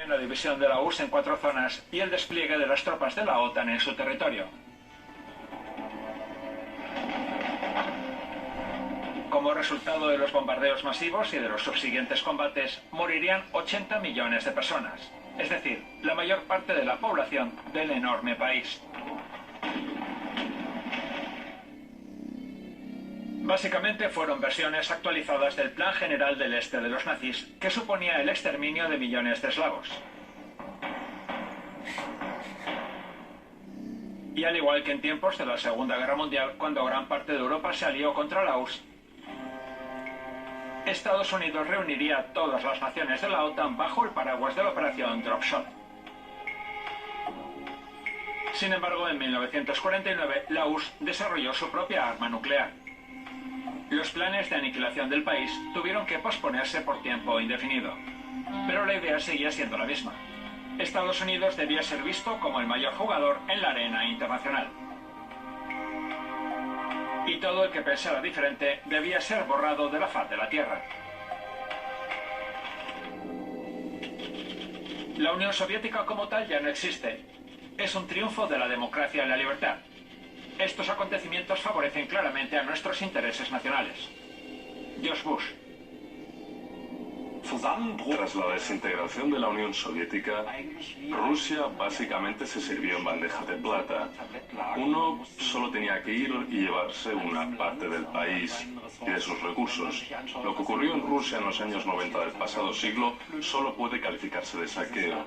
La división de la URSS en 4 zonas y el despliegue de las tropas de la OTAN en su territorio. Como resultado de los bombardeos masivos y de los subsiguientes combates, morirían 80 millones de personas, es decir, la mayor parte de la población del enorme país. Básicamente fueron versiones actualizadas del Plan General del Este de los nazis, que suponía el exterminio de millones de eslavos. Y al igual que en tiempos de la Segunda Guerra Mundial, cuando gran parte de Europa se alió contra la URSS, Estados Unidos reuniría a todas las naciones de la OTAN bajo el paraguas de la Operación Drop Shot. Sin embargo, en 1949, la URSS desarrolló su propia arma nuclear. Los planes de aniquilación del país tuvieron que posponerse por tiempo indefinido. Pero la idea seguía siendo la misma. Estados Unidos debía ser visto como el mayor jugador en la arena internacional. Y todo el que pensara diferente debía ser borrado de la faz de la Tierra. La Unión Soviética como tal ya no existe. Es un triunfo de la democracia y la libertad. Estos acontecimientos favorecen claramente a nuestros intereses nacionales. George Bush. Tras la desintegración de la Unión Soviética, Rusia básicamente se sirvió en bandeja de plata. Uno solo tenía que ir y llevarse una parte del país y de sus recursos. Lo que ocurrió en Rusia en los años 90 del pasado siglo solo puede calificarse de saqueo.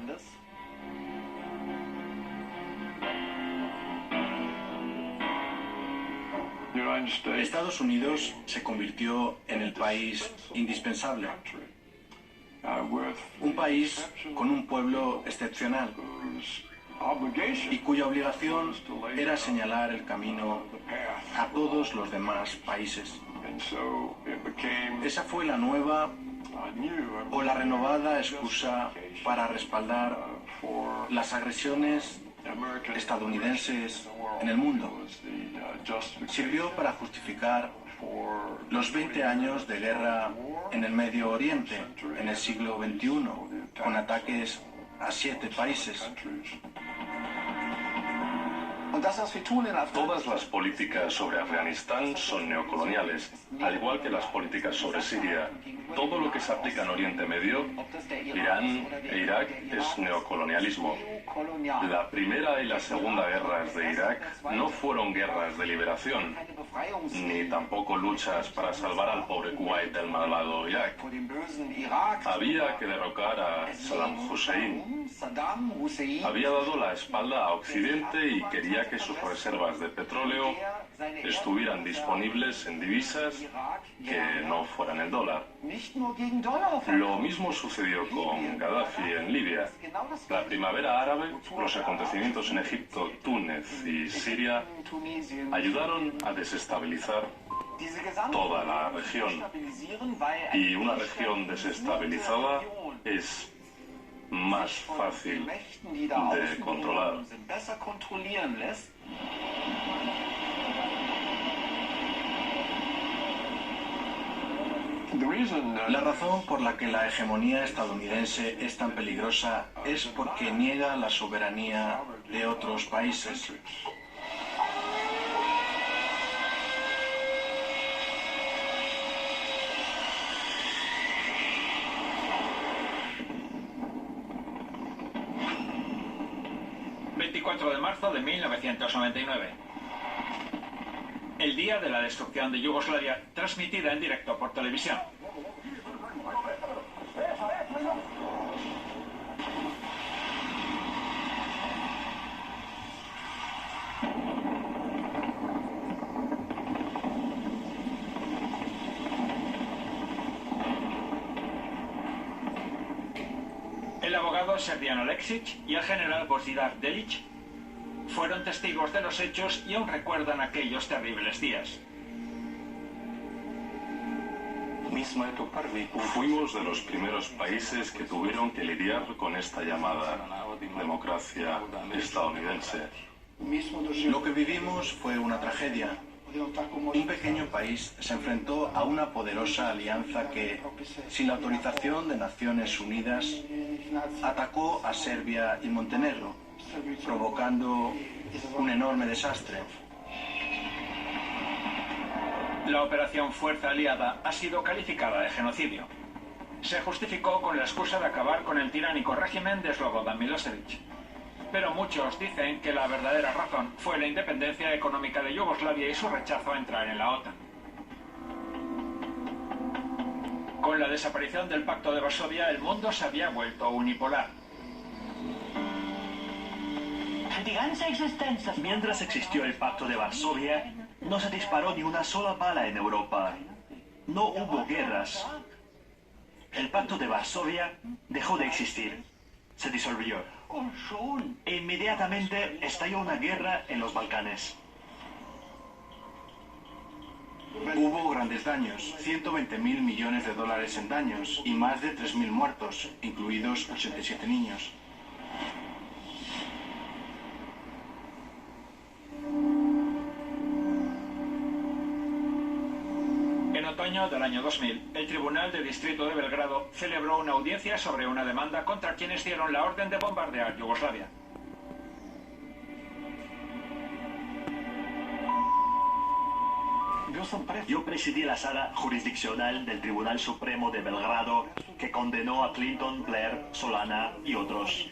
Estados Unidos se convirtió en el país indispensable. Un país con un pueblo excepcional y cuya obligación era señalar el camino a todos los demás países. Esa fue la nueva o la renovada excusa para respaldar las agresiones estadounidenses en el mundo. Sirvió para justificar los 20 años de guerra en el Medio Oriente en el siglo XXI, con ataques a 7 países. Todas las políticas sobre Afganistán son neocoloniales, al igual que las políticas sobre Siria. Todo lo que se aplica en Oriente Medio, Irán e Irak, es neocolonialismo. La primera y la segunda guerras de Irak no fueron guerras de liberación, ni tampoco luchas para salvar al pobre Kuwait del malvado Irak. Había que derrocar a Saddam Hussein. Había dado la espalda a Occidente y quería que sus reservas de petróleo estuvieran disponibles en divisas que no fueran el dólar. Lo mismo sucedió con Gaddafi en Libia. La primavera árabe, los acontecimientos en Egipto, Túnez y Siria ayudaron a desestabilizar toda la región. Y una región desestabilizada es más fácil de controlar. La razón por la que la hegemonía estadounidense es tan peligrosa es porque niega la soberanía de otros países. De marzo de 1999. El día de la destrucción de Yugoslavia, transmitida en directo por televisión. El abogado Serbian Aleksic y el general Božidar Delic fueron testigos de los hechos y aún recuerdan aquellos terribles días. Fuimos de los primeros países que tuvieron que lidiar con esta llamada democracia estadounidense. Lo que vivimos fue una tragedia. Un pequeño país se enfrentó a una poderosa alianza que, sin la autorización de Naciones Unidas, atacó a Serbia y Montenegro, provocando un enorme desastre. La operación Fuerza Aliada ha sido calificada de genocidio. Se justificó con la excusa de acabar con el tiránico régimen de Slobodan Milosevic. Pero muchos dicen que la verdadera razón fue la independencia económica de Yugoslavia y su rechazo a entrar en la OTAN. Con la desaparición del Pacto de Varsovia, el mundo se había vuelto unipolar. Mientras existió el Pacto de Varsovia, no se disparó ni una sola bala en Europa. No hubo guerras. El Pacto de Varsovia dejó de existir. Se disolvió. E inmediatamente estalló una guerra en los Balcanes. Hubo grandes daños, 120.000 millones de dólares en daños y más de 3.000 muertos, incluidos 87 niños. En otoño del año 2000, el Tribunal de Distrito de Belgrado celebró una audiencia sobre una demanda contra quienes dieron la orden de bombardear Yugoslavia. Yo presidí la sala jurisdiccional del Tribunal Supremo de Belgrado que condenó a Clinton, Blair, Solana y otros.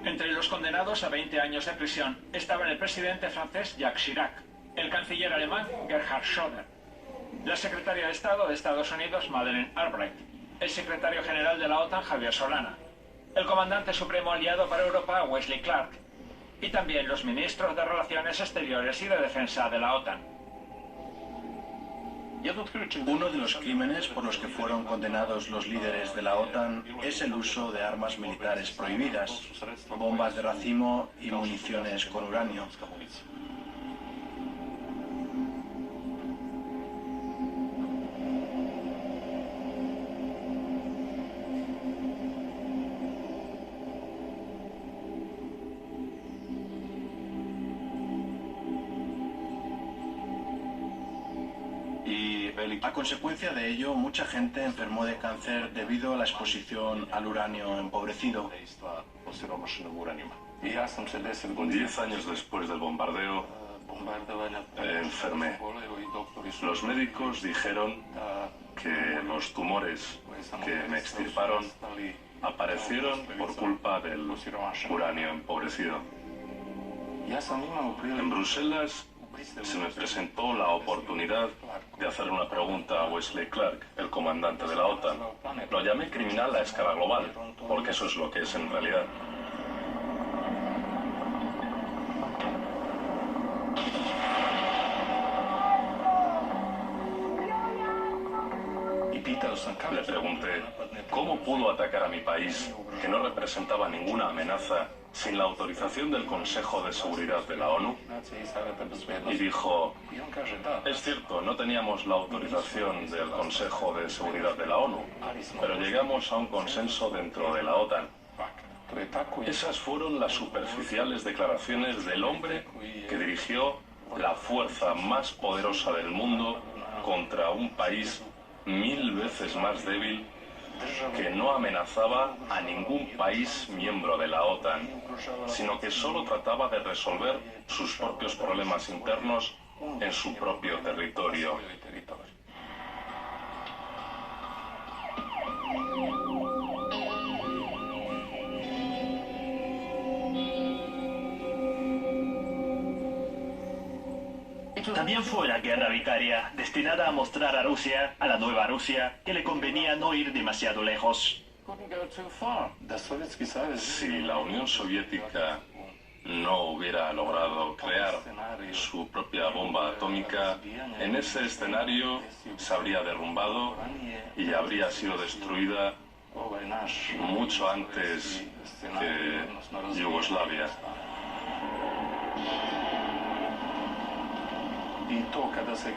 Entre los condenados a 20 años de prisión estaban el presidente francés Jacques Chirac, el canciller alemán Gerhard Schröder, la secretaria de Estado de Estados Unidos Madeleine Albright, el secretario general de la OTAN Javier Solana, el comandante supremo aliado para Europa Wesley Clark y también los ministros de Relaciones Exteriores y de Defensa de la OTAN. Uno de los crímenes por los que fueron condenados los líderes de la OTAN es el uso de armas militares prohibidas, bombas de racimo y municiones con uranio. A consecuencia de ello, mucha gente enfermó de cáncer debido a la exposición al uranio empobrecido. 10 años después del bombardeo, enfermé. Los médicos dijeron que los tumores que me extirparon aparecieron por culpa del uranio empobrecido. En Bruselas se me presentó la oportunidad de hacer una pregunta a Wesley Clark, el comandante de la OTAN. Lo llamé criminal a escala global, porque eso es lo que es en realidad. Le pregunté, ¿cómo pudo atacar a mi país, que no representaba ninguna amenaza, sin la autorización del Consejo de Seguridad de la ONU? Y dijo, es cierto, no teníamos la autorización del Consejo de Seguridad de la ONU, pero llegamos a un consenso dentro de la OTAN. Esas fueron las superficiales declaraciones del hombre que dirigió la fuerza más poderosa del mundo contra un país 1000 veces más débil, que no amenazaba a ningún país miembro de la OTAN, sino que solo trataba de resolver sus propios problemas internos en su propio territorio. También fue la guerra vicaria, destinada a mostrar a Rusia, a la nueva Rusia, que le convenía no ir demasiado lejos. Si la Unión Soviética no hubiera logrado crear su propia bomba atómica, en ese escenario se habría derrumbado y habría sido destruida mucho antes que Yugoslavia.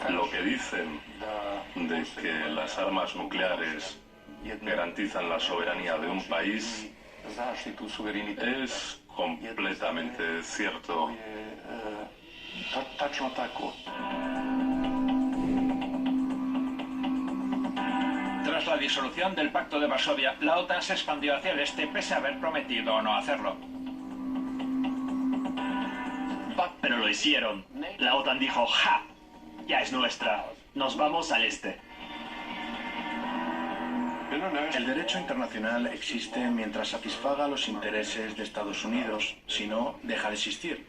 Lo que dicen de que las armas nucleares garantizan la soberanía de un país es Completamente cierto. Tras la disolución del Pacto de Varsovia, la OTAN se expandió hacia el este pese a haber prometido no hacerlo. Pero lo hicieron. La OTAN dijo, ¡ja! Ya es nuestra. Nos vamos al este. El derecho internacional existe mientras satisfaga los intereses de Estados Unidos, si no, deja de existir.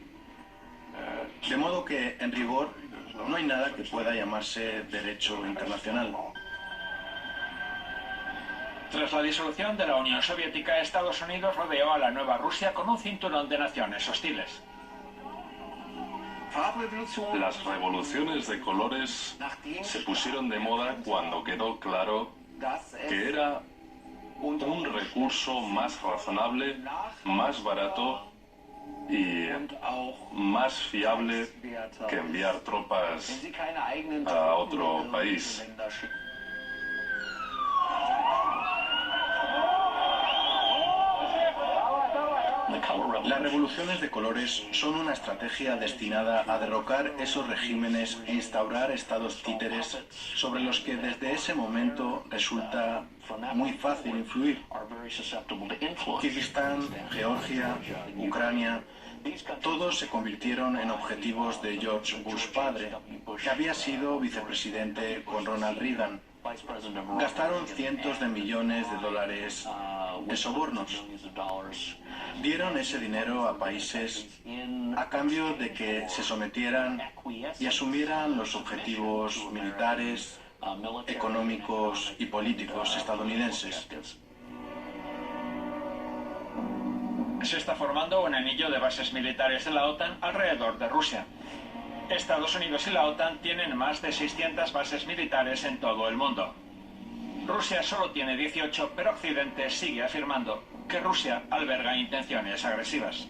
De modo que, en rigor, no hay nada que pueda llamarse derecho internacional. Tras la disolución de la Unión Soviética, Estados Unidos rodeó a la nueva Rusia con un cinturón de naciones hostiles. Las revoluciones de colores se pusieron de moda cuando quedó claro que era un recurso más razonable, más barato y más fiable que enviar tropas a otro país. Las revoluciones de colores son una estrategia destinada a derrocar esos regímenes e instaurar estados títeres sobre los que desde ese momento resulta muy fácil influir. Kirguistán, Georgia, Ucrania, todos se convirtieron en objetivos de George Bush padre, que había sido vicepresidente con Ronald Reagan. Gastaron cientos de millones de dólares de sobornos. Dieron ese dinero a países a cambio de que se sometieran y asumieran los objetivos militares, económicos y políticos estadounidenses. Se está formando un anillo de bases militares de la OTAN alrededor de Rusia. Estados Unidos y la OTAN tienen más de 600 bases militares en todo el mundo. Rusia solo tiene 18, pero Occidente sigue afirmando que Rusia alberga intenciones agresivas.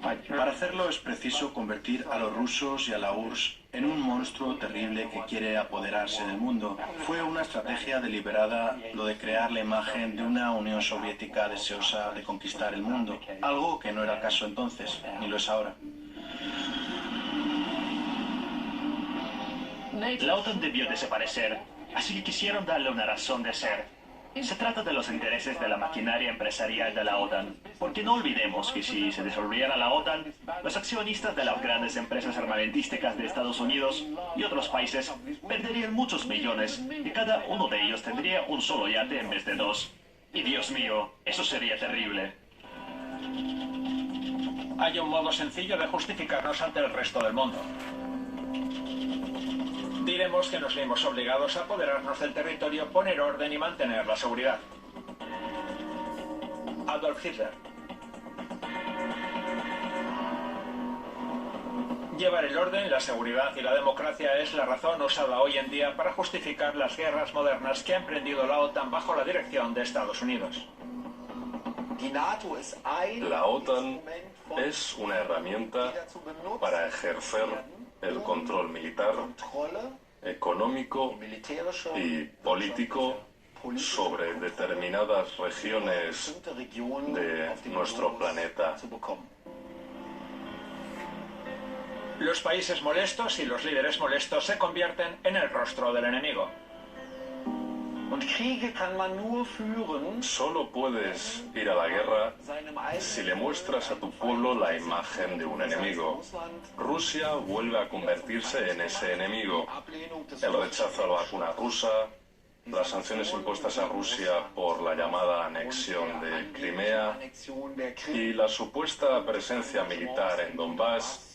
Para hacerlo es preciso convertir a los rusos y a la URSS en un monstruo terrible que quiere apoderarse del mundo. Fue una estrategia deliberada lo de crear la imagen de una Unión Soviética deseosa de conquistar el mundo, algo que no era el caso entonces, ni lo es ahora. La OTAN debió desaparecer, así que quisieron darle una razón de ser. Se trata de los intereses de la maquinaria empresarial de la OTAN, porque no olvidemos que si se disolviera la OTAN, los accionistas de las grandes empresas armamentísticas de Estados Unidos y otros países perderían muchos millones y cada uno de ellos tendría un solo yate en vez de dos. Y Dios mío, eso sería terrible. Hay un modo sencillo de justificarnos ante el resto del mundo. Diremos que nos vimos obligados a apoderarnos del territorio, poner orden y mantener la seguridad. Adolf Hitler. Llevar el orden, la seguridad y la democracia es la razón usada hoy en día para justificar las guerras modernas que ha emprendido la OTAN bajo la dirección de Estados Unidos. La OTAN es una herramienta para ejercer el control militar, económico y político sobre determinadas regiones de nuestro planeta. Los países molestos y los líderes molestos se convierten en el rostro del enemigo. Solo puedes ir a la guerra si le muestras a tu pueblo la imagen de un enemigo. Rusia vuelve a convertirse en ese enemigo. El rechazo a la vacuna rusa, las sanciones impuestas a Rusia por la llamada anexión de Crimea y la supuesta presencia militar en Donbass,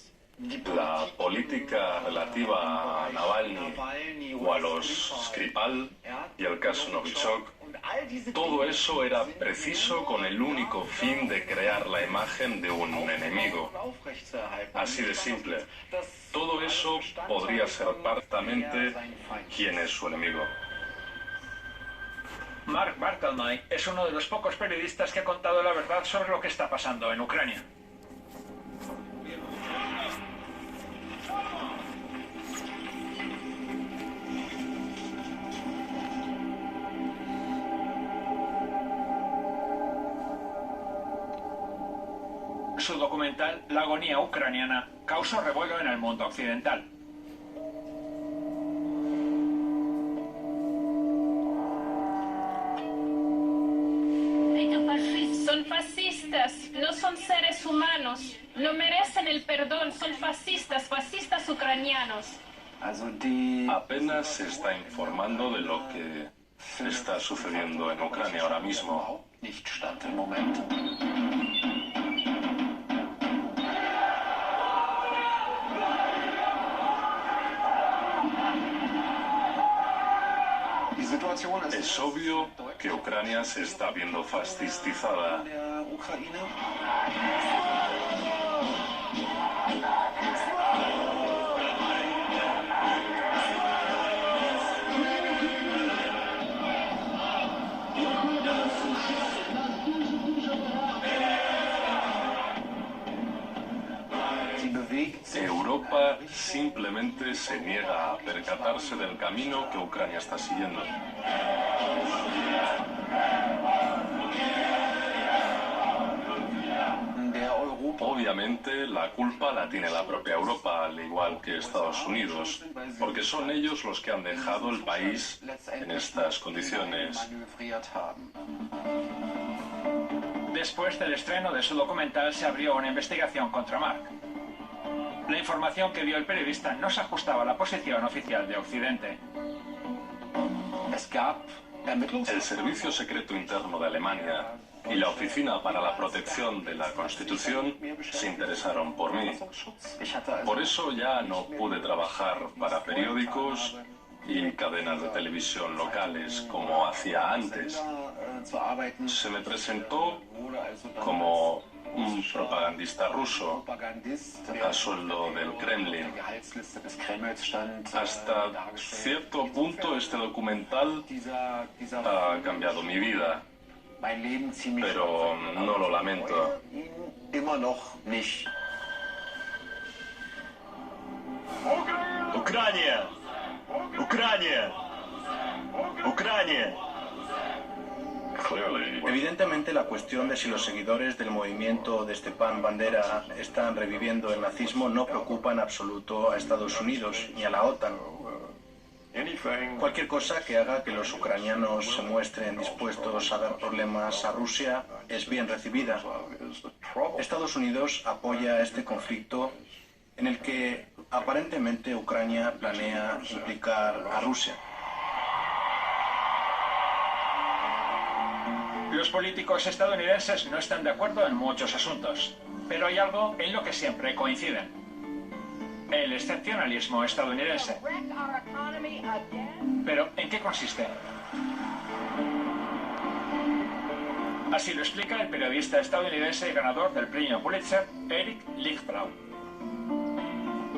la política relativa a Navalny o a los Skripal y el caso Novichok, todo eso era preciso con el único fin de crear la imagen de un enemigo. Así de simple. Todo eso podría ser perfectamente quién es su enemigo. Mark Bartelmeier es uno de los pocos periodistas que ha contado la verdad sobre lo que está pasando en Ucrania. su documental La agonía ucraniana, causó revuelo en el mundo occidental. Son fascistas, no son seres humanos, no merecen el perdón, son fascistas, fascistas ucranianos. Apenas se está informando de lo que está sucediendo en Ucrania ahora mismo. Es obvio que Ucrania se está viendo fascistizada. Europa simplemente se niega a percatarse del camino que Ucrania está siguiendo. Obviamente la culpa la tiene la propia Europa, al igual que Estados Unidos, porque son ellos los que han dejado el país en estas condiciones. Después del estreno de su documental se abrió una investigación contra Mark. La información que dio el periodista no se ajustaba a la posición oficial de Occidente. El Servicio Secreto Interno de Alemania y la Oficina para la Protección de la Constitución se interesaron por mí. Por eso ya no pude trabajar para periódicos y cadenas de televisión locales como hacía antes. Se me presentó como un propagandista ruso a sueldo del Kremlin. Hasta cierto punto este documental ha cambiado mi vida, pero no lo lamento. ¡Ucrania! ¡Ucrania! ¡Ucrania! Evidentemente, la cuestión de si los seguidores del movimiento de Stepan Bandera están reviviendo el nazismo no preocupa en absoluto a Estados Unidos ni a la OTAN. Cualquier cosa que haga que los ucranianos se muestren dispuestos a dar problemas a Rusia es bien recibida. Estados Unidos apoya este conflicto en el que aparentemente Ucrania planea implicar a Rusia. Los políticos estadounidenses no están de acuerdo en muchos asuntos, pero hay algo en lo que siempre coinciden: el excepcionalismo estadounidense. ¿Pero en qué consiste? Así lo explica el periodista estadounidense y ganador del premio Pulitzer, Eric Lichtblau.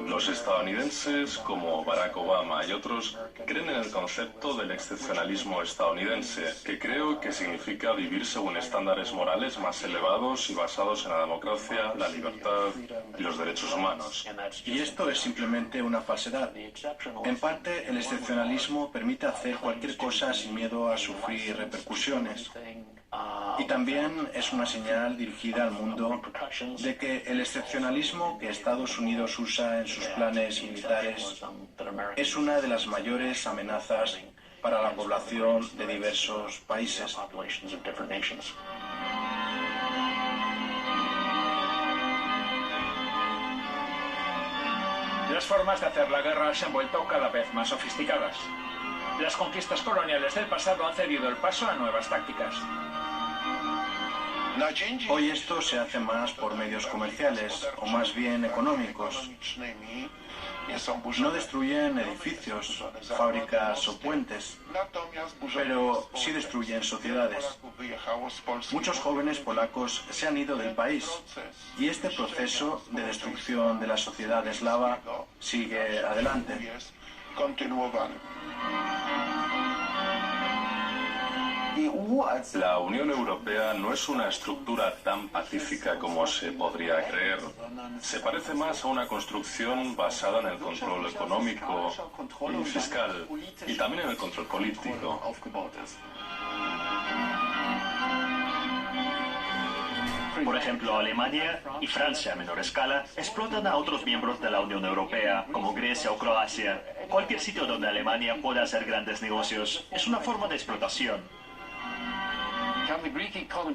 Los estadounidenses, como Barack Obama y otros, creen en el concepto del excepcionalismo estadounidense, que creo que significa vivir según estándares morales más elevados y basados en la democracia, la libertad y los derechos humanos. Y esto es simplemente una falsedad. En parte, el excepcionalismo permite hacer cualquier cosa sin miedo a sufrir repercusiones. Y también es una señal dirigida al mundo de que el excepcionalismo que Estados Unidos usa en sus planes militares es una de las mayores amenazas para la población de diversos países. Las formas de hacer la guerra se han vuelto cada vez más sofisticadas. Las conquistas coloniales del pasado han cedido el paso a nuevas tácticas. Hoy esto se hace más por medios comerciales, o más bien económicos. No destruyen edificios, fábricas o puentes, pero sí destruyen sociedades. Muchos jóvenes polacos se han ido del país, y este proceso de destrucción de la sociedad eslava sigue adelante. La Unión Europea no es una estructura tan pacífica como se podría creer. Se parece más a una construcción basada en el control económico y fiscal, y también en el control político. Por ejemplo, Alemania y Francia a menor escala explotan a otros miembros de la Unión Europea, como Grecia o Croacia. Cualquier sitio donde Alemania pueda hacer grandes negocios es una forma de explotación.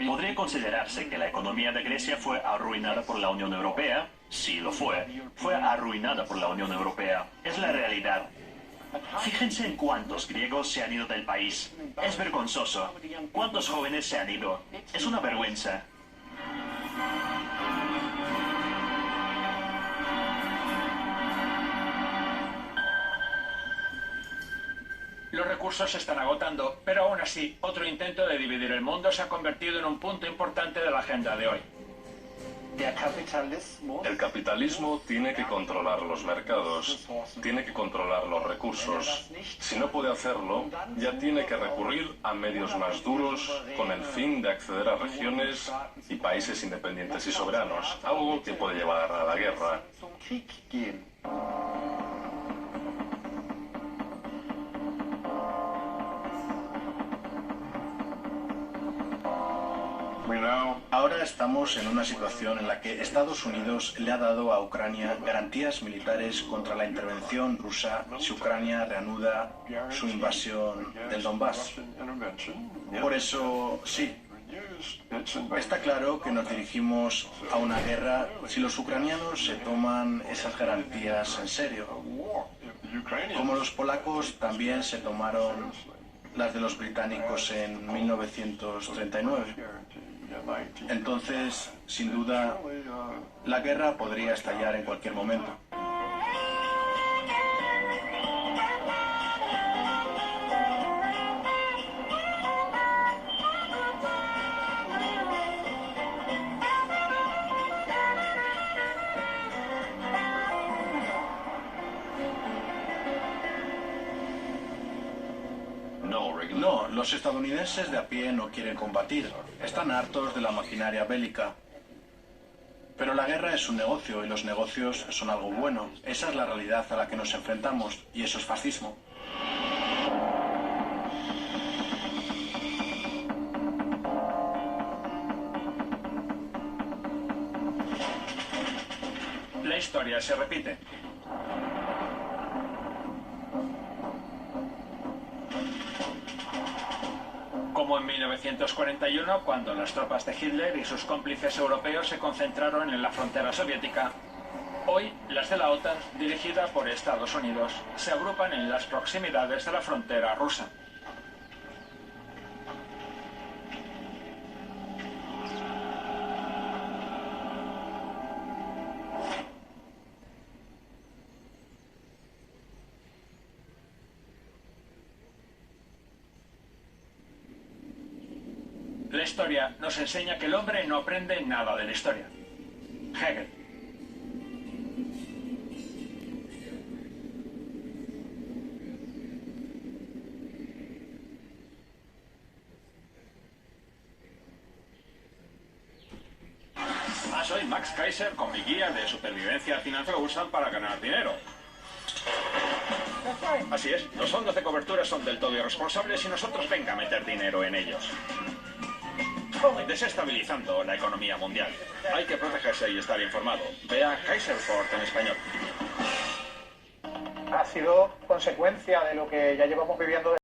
¿Podría considerarse que la economía de Grecia fue arruinada por la Unión Europea? Sí, lo fue. Fue arruinada por la Unión Europea. Es la realidad. Fíjense en cuántos griegos se han ido del país. Es vergonzoso. ¿Cuántos jóvenes se han ido? Es una vergüenza. Los recursos se están agotando, pero aún así, otro intento de dividir el mundo se ha convertido en un punto importante de la agenda de hoy. El capitalismo tiene que controlar los mercados, tiene que controlar los recursos. Si no puede hacerlo, ya tiene que recurrir a medios más duros con el fin de acceder a regiones y países independientes y soberanos, algo que puede llevar a la guerra. Ahora estamos en una situación en la que Estados Unidos le ha dado a Ucrania garantías militares contra la intervención rusa si Ucrania reanuda su invasión del Donbass. Por eso, sí, está claro que nos dirigimos a una guerra si los ucranianos se toman esas garantías en serio, como los polacos también se tomaron las de los británicos en 1939. Entonces, sin duda, la guerra podría estallar en cualquier momento. No, los estadounidenses de a pie no quieren combatir. Están hartos de la maquinaria bélica. Pero la guerra es un negocio y los negocios son algo bueno. Esa es la realidad a la que nos enfrentamos y eso es fascismo. La historia se repite. Como en 1941, cuando las tropas de Hitler y sus cómplices europeos se concentraron en la frontera soviética, hoy las de la OTAN, dirigida por Estados Unidos, se agrupan en las proximidades de la frontera rusa. La historia nos enseña que el hombre no aprende nada de la historia. Hegel. Soy Max Kaiser con mi guía de supervivencia al final que usan para ganar dinero. Así es, los fondos de cobertura son del todo irresponsables y nosotros venga a meter dinero en ellos. Desestabilizando la economía mundial. Hay que protegerse y estar informado. Vea Kaiserfort en español. Ha sido consecuencia de lo que ya llevamos viviendo